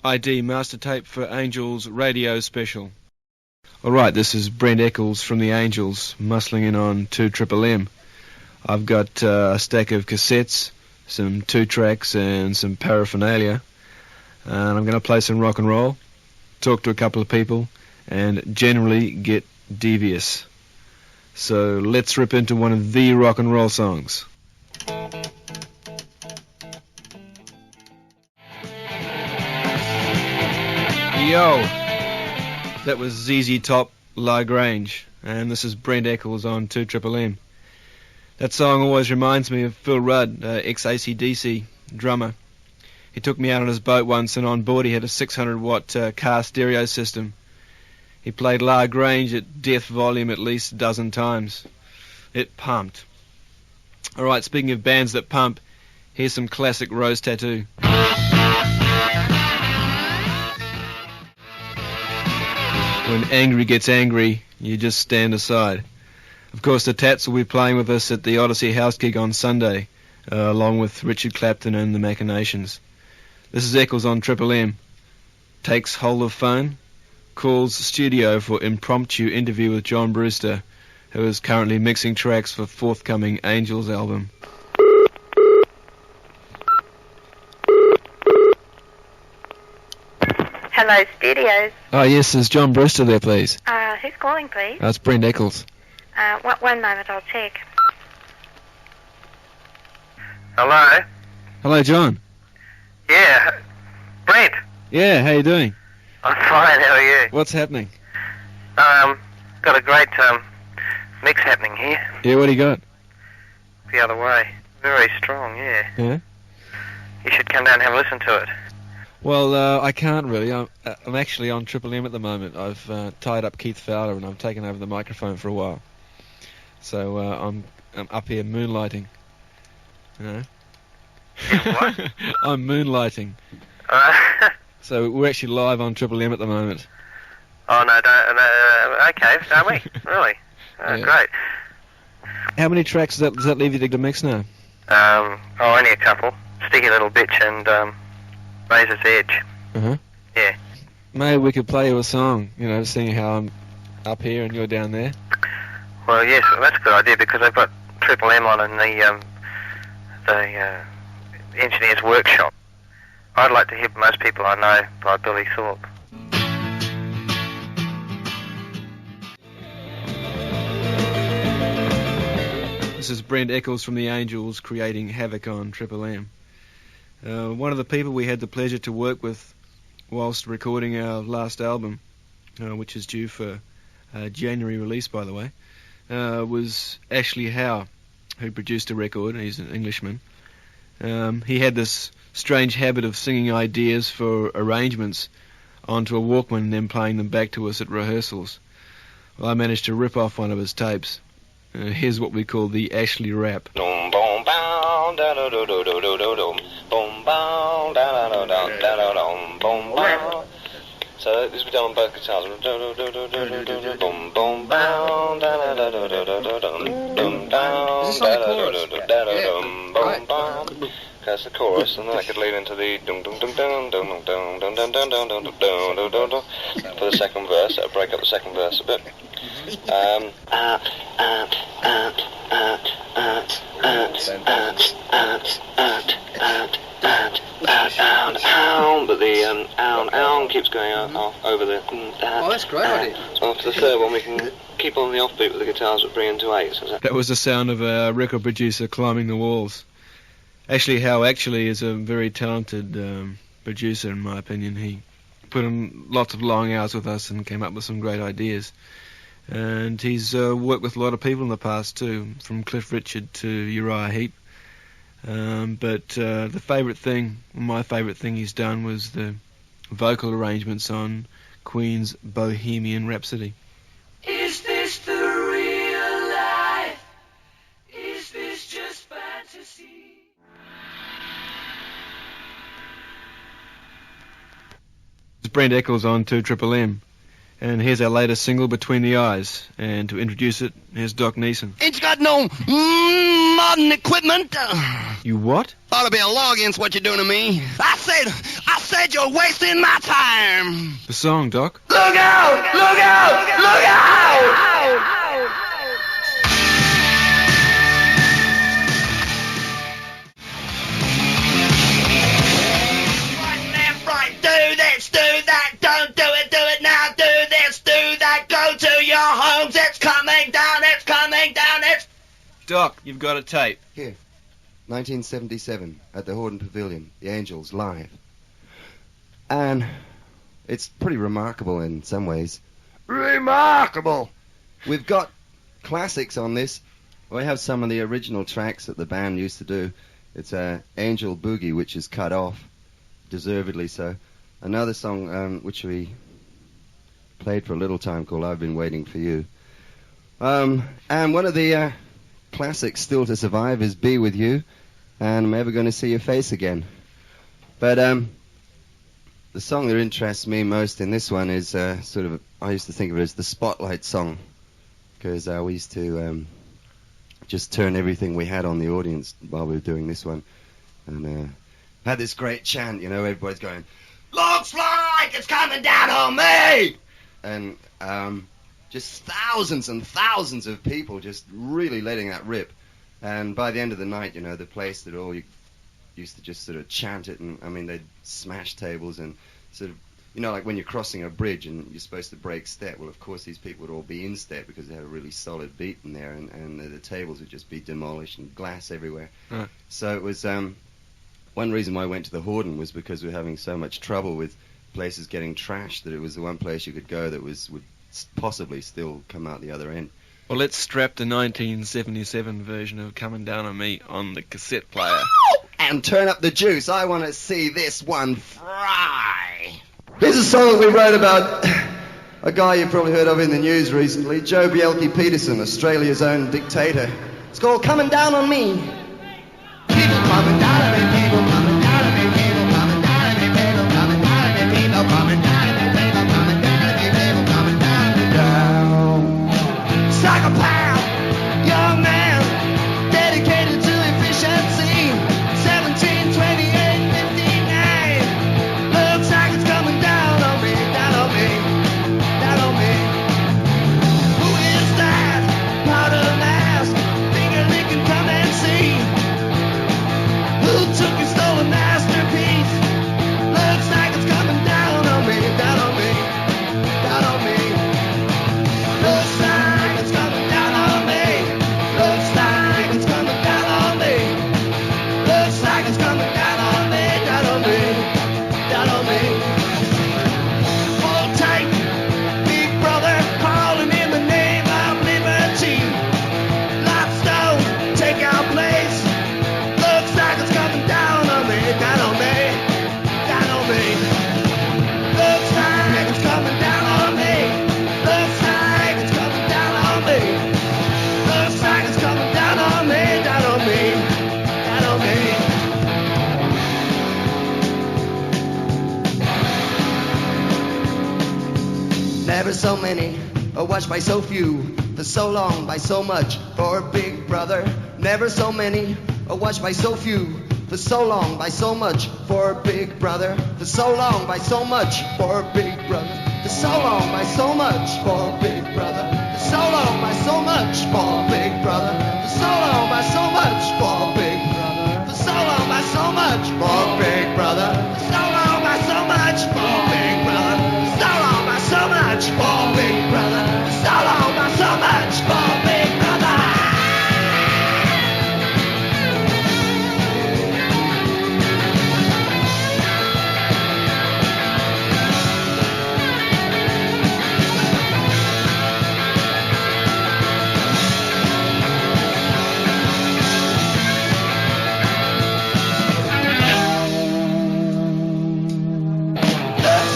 ID master tape for Angels radio special. Alright, this is Brent Eccles from the Angels, muscling in on 2MMM. I've got a stack of cassettes, some 2-tracks and some paraphernalia. And I'm going to play some rock and roll, talk to a couple of people, and generally get devious. So let's rip into one of the rock and roll songs. Yo, that was ZZ Top, La Grange, and this is Brent Eccles on 2MMM. That song always reminds me of Phil Rudd, ex-AC/DC drummer. He took me out on his boat once, and on board he had a 600-watt car stereo system. He played La Grange at death volume at least a dozen times. It pumped. Alright, speaking of bands that pump, here's some classic Rose Tattoo. When angry gets angry, you just stand aside. Of course, the Tats will be playing with us at the Odyssey House gig on Sunday, along with Richard Clapton and the Machinations. This is Eccles on MMM. Takes hold of phone, calls studio for impromptu interview with John Brewster, who is currently mixing tracks for forthcoming Angels album. Hello, studios. Oh, yes, is John Brewster there, please? Who's calling, please? It's Brent Eccles. One moment, I'll check. Hello? Hello, John. Yeah, Brent. Yeah, how you doing? I'm fine, how are you? What's happening? Got a great, mix happening here. Yeah, what do you got? The other way. Very strong, yeah. Yeah? You should come down and have a listen to it. Well, I can't really. I'm actually on MMM at the moment. I've tied up Keith Fowler and I've taken over the microphone for a while. So I'm up here moonlighting. You know? What? I'm moonlighting. So we're actually live on MMM at the moment. Oh, no, don't, okay, are we? Really? Yeah. Great. How many tracks does that leave you to mix now? Only a couple. Sticky Little Bitch and, Razor's Edge. Uh-huh. Yeah. Maybe we could play you a song, you know, seeing how I'm up here and you're down there. Well, yes, that's a good idea because they've got MMM on in the engineer's workshop. I'd like to hear Most People I Know by Billy Thorpe. This is Brent Eccles from the Angels creating havoc on MMM. One of the people we had the pleasure to work with whilst recording our last album, which is due for January release, by the way, was Ashley Howe, who produced a record. He's an Englishman. He had this strange habit of singing ideas for arrangements onto a Walkman and then playing them back to us at rehearsals. Well, I managed to rip off one of his tapes. Here's what we call the Ashley rap. So this will be done on both guitars. Is this on the chorus? Yeah. That's the chorus, and then I could lead into the for the second verse. That'll break up the second verse a bit. But the ow keeps going over the. Oh, that's a great idea. So after the third one, we can keep on the offbeat with the guitars, but bring into eights. That was the sound of a record producer climbing the walls. Ashley Howe actually is a very talented producer, in my opinion. He put in lots of long hours with us and came up with some great ideas. And he's worked with a lot of people in the past too, from Cliff Richard to Uriah Heep. But my favourite thing he's done was the vocal arrangements on Queen's Bohemian Rhapsody. Is this the real life? Is this just fantasy? It's Brent Eccles on 2MMM. And here's our latest single, Between the Eyes. And to introduce it, here's Doc Neeson. Ain't got no modern equipment. You what? Ought to be a law against what you're doing to me. I said said you're wasting my time. The song, Doc. Look out! Look out! Look out! Right, left, right, do this, do that, don't do it now, do this, do that, go to your homes, it's coming down, it's coming down, it's... Doc, you've got a tape. Here, 1977, at the Horden Pavilion, the Angels, live. And it's pretty remarkable in some ways. Remarkable! We've got classics on this. We have some of the original tracks that the band used to do. It's Angel Boogie, which is cut off, deservedly so. Another song which we played for a little time called I've Been Waiting for You. And one of the classics still to survive is Be With You, and I'm Ever Gonna See Your Face Again. But the song that interests me most in this one is sort of, I used to think of it as the spotlight song, because we used to just turn everything we had on the audience while we were doing this one, and had this great chant, you know, everybody's going, looks like it's coming down on me! And just thousands and thousands of people just really letting that rip. And by the end of the night, you know, the place that all used to just sort of chant it, and I mean, they'd smash tables and sort of, you know, like when you're crossing a bridge and you're supposed to break step, well, of course, these people would all be in step because they had a really solid beat in there, and the tables would just be demolished and glass everywhere. Right. So it was, one reason why I went to the Horden was because we were having so much trouble with places getting trashed that it was the one place you could go that would possibly still come out the other end. Well, let's strap the 1977 version of Comin' Down on Me on the cassette player. And turn up the juice. I want to see this one fry. Here's a song that we wrote about a guy you've probably heard of in the news recently, Joe Bjelke-Peterson, Australia's own dictator. It's called Comin' Down on Me. People coming down on me, people coming down on me, people coming down on me, people coming down on me, people coming down on me, people coming down on me, people coming down on me, down. Psychopath, young man, dedicated to efficiency. 17, 28, 59. Looks like it's coming down on me, down on me, down on me. Who is that? Powder mask, finger licking, come and see. Who took your stolen masterpiece? Looks like it's coming down on me, down on me, down on me. Looks like it's coming down on me. Looks like it's coming down on me. Looks like it's coming down on me, down on me, down on me. Hold tight, big brother, calling in the name of liberty. Lockstone, take our place. Looks like it's coming down on me, down on me, down on me. Looks like it's coming down on me. Looks like it's coming down on me. Looks like it's coming down on me, down on me, down on me. Never so many, or watched by so few, for so long, by so much, for a big brother. Never so many, or watched by so few, for so long, by so much, for a big brother. For so long, by so much, for a big brother. For so long, by so much, for a big brother. For so long, by so much, for a big brother. For so long, by so much, for a big brother. For so long, by so much, for a big brother. For so long, by so much, for a big brother. For so long, by so much, for a big brother. For so long, by so much, for a big brother. Looks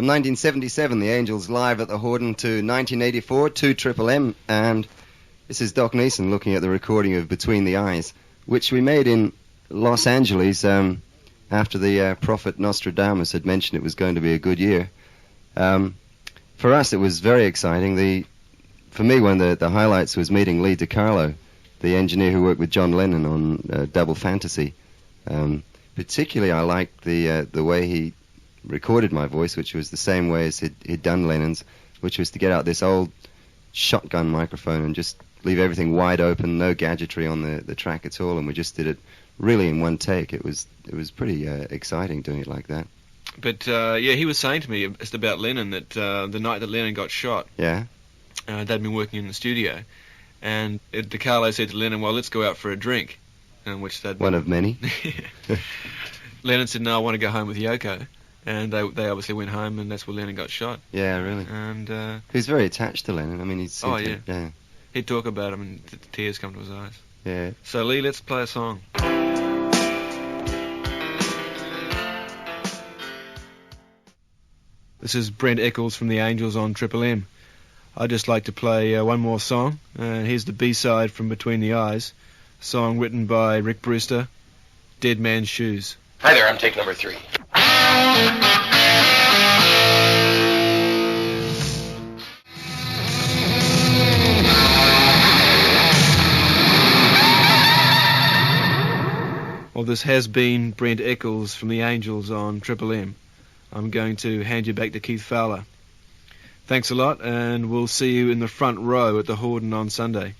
From 1977, the Angels live at the Horden, to 1984, 2 Triple M, and this is Doc Neeson looking at the recording of Between the Eyes, which we made in Los Angeles after the prophet Nostradamus had mentioned it was going to be a good year. For us, it was very exciting. For me, one of the highlights was meeting Lee DiCarlo, the engineer who worked with John Lennon on Double Fantasy. Particularly, I liked the way he recorded my voice, which was the same way as he'd done Lennon's, which was to get out this old shotgun microphone and just leave everything wide open, no gadgetry on the track at all, and we just did it really in one take. It was pretty exciting doing it like that. But he was saying to me just about Lennon that the night that Lennon got shot, Yeah. they'd been working in the studio, and DiCarlo said to Lennon, "Well, let's go out for a drink," which they'd One of many. Lennon said, "No, I want to go home with Yoko," and they obviously went home, and that's where Lennon got shot. Yeah, really. And he was very attached to Lennon. I mean, yeah. He'd talk about him, and the tears come to his eyes. Yeah. So Lee, let's play a song. This is Brent Eccles from the Angels on Triple M. I'd just like to play one more song. Here's the B-side from Between the Eyes, a song written by Rick Brewster, Dead Man's Shoes. Hi there, I'm take number 3. Well, this has been Brent Eccles from the Angels on Triple M. I'm going to hand you back to Keith Fowler. Thanks a lot, and we'll see you in the front row at the Horden on Sunday.